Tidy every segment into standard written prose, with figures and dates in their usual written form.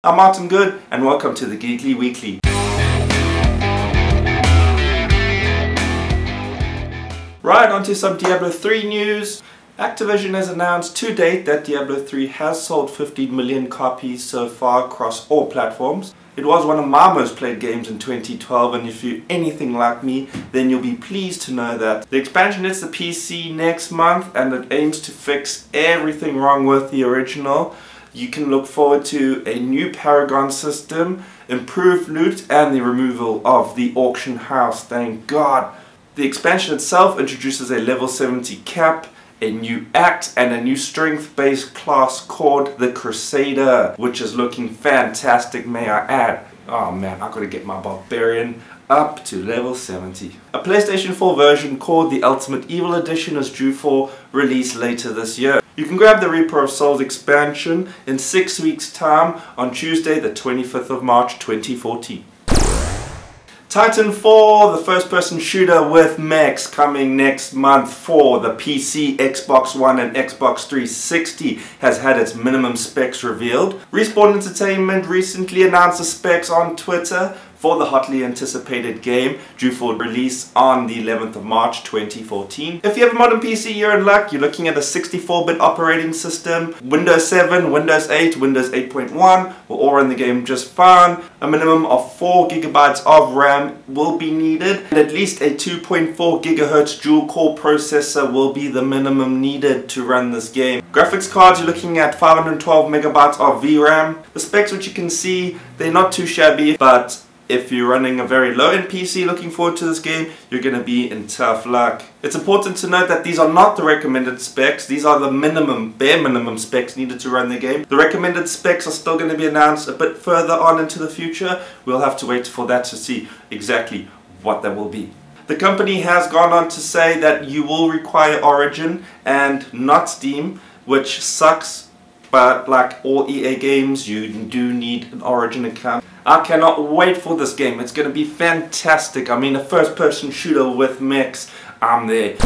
I'm Martin Goode and welcome to the Geekly Weekly. Right, on to some Diablo 3 news. Activision has announced to date that Diablo 3 has sold 15 million copies so far across all platforms. It was one of my most played games in 2012, and if you're anything like me, then you'll be pleased to know that the expansion hits the PC next month and it aims to fix everything wrong with the original. You can look forward to a new Paragon system, improved loot, and the removal of the auction house, thank God. The expansion itself introduces a level 70 cap, a new act, and a new strength-based class called the Crusader, which is looking fantastic, may I add. Oh man, I gotta get my Barbarian up to level 70. A PlayStation 4 version called the Ultimate Evil Edition is due for release later this year. You can grab the Reaper of Souls expansion in 6 weeks' time on Tuesday the 25th of March 2014. Titanfall, the first-person shooter with mechs, coming next month for the PC, Xbox One and Xbox 360, has had its minimum specs revealed. Respawn Entertainment recently announced the specs on Twitter for the hotly anticipated game, due for release on the 11th of March 2014. If you have a modern PC, you're in luck. You're looking at a 64-bit operating system, Windows 7, Windows 8, Windows 8.1 will all run the game just fine. A minimum of 4 GB of RAM will be needed, and at least a 2.4 GHz dual-core processor will be the minimum needed to run this game. Graphics cards, you're looking at 512 MB of VRAM. The specs, which you can see, they're not too shabby, but if you're running a very low-end PC looking forward to this game, you're going to be in tough luck. It's important to note that these are not the recommended specs. These are the minimum, bare minimum specs needed to run the game. The recommended specs are still going to be announced a bit further on into the future. We'll have to wait for that to see exactly what that will be. The company has gone on to say that you will require Origin and not Steam, which sucks, but like all EA games, you do need an Origin account. I cannot wait for this game. It's going to be fantastic. I mean, a first-person shooter with mechs. I'm there.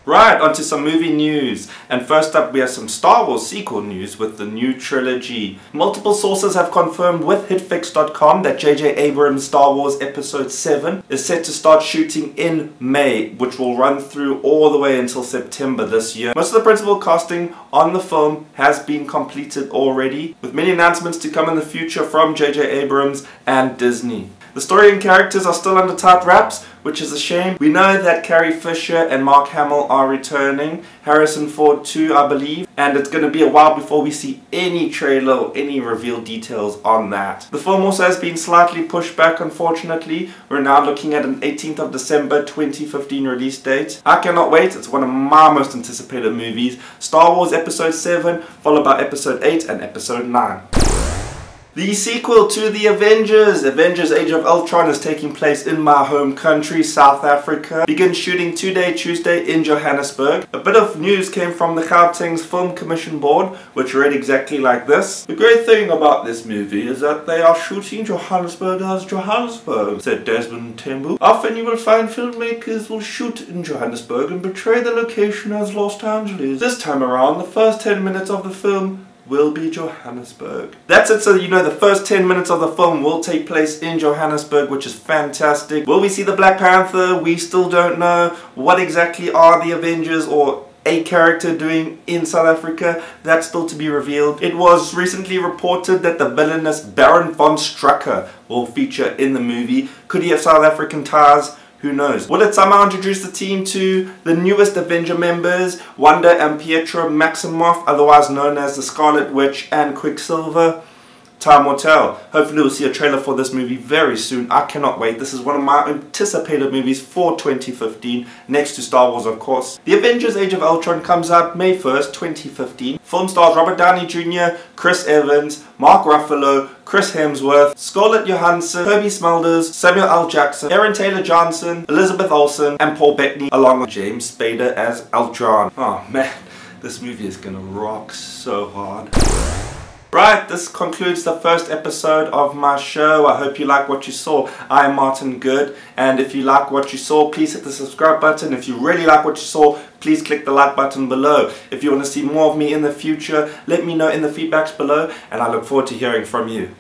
Right, onto some movie news. And first up, we have some Star Wars sequel news with the new trilogy. Multiple sources have confirmed with hitfix.com that J.J. Abrams' Star Wars Episode 7 is set to start shooting in May, which will run through all the way until September this year. Most of the principal casting on the film has been completed already, with many announcements to come in the future from J.J. Abrams and Disney. The story and characters are still under tight wraps, which is a shame. We know that Carrie Fisher and Mark Hamill are returning, Harrison Ford too, I believe, and it's going to be a while before we see any trailer or any revealed details on that. The film also has been slightly pushed back, unfortunately. We're now looking at an 18th of December 2015 release date. I cannot wait. It's one of my most anticipated movies. Star Wars Episode 7, followed by Episode 8 and Episode 9. The sequel to the Avengers, Age of Ultron, is taking place in my home country, South Africa. Begins shooting today, Tuesday, in Johannesburg. A bit of news came from the Gauteng's Film Commission Board, which read exactly like this. The great thing about this movie is that they are shooting Johannesburg as Johannesburg, said Desmond Tembu. Often you will find filmmakers will shoot in Johannesburg and portray the location as Los Angeles. This time around, the first 10 minutes of the film will be Johannesburg. That's it, so you know the first 10 minutes of the film will take place in Johannesburg, which is fantastic. Will we see the Black Panther? We still don't know. What exactly are the Avengers or a character doing in South Africa? That's still to be revealed. It was recently reported that the villainous Baron von Strucker will feature in the movie. Could he have South African ties? Who knows? Will it somehow introduce the team to the newest Avenger members, Wanda and Pietro Maximoff, otherwise known as the Scarlet Witch and Quicksilver? Time will tell. Hopefully we'll see a trailer for this movie very soon. I cannot wait. This is one of my anticipated movies for 2015, next to Star Wars of course. The Avengers Age of Ultron comes out May 1st, 2015. Film stars Robert Downey Jr., Chris Evans, Mark Ruffalo, Chris Hemsworth, Scarlett Johansson, Toby Smulders, Samuel L. Jackson, Aaron Taylor-Johnson, Elizabeth Olsen, and Paul Bettany, along with James Spader as Ultron. Oh man, this movie is gonna rock so hard. Right, this concludes the first episode of my show. I hope you like what you saw. I am Martin Goode, and if you like what you saw, please hit the subscribe button. If you really like what you saw, please click the like button below. If you want to see more of me in the future, let me know in the feedbacks below, and I look forward to hearing from you.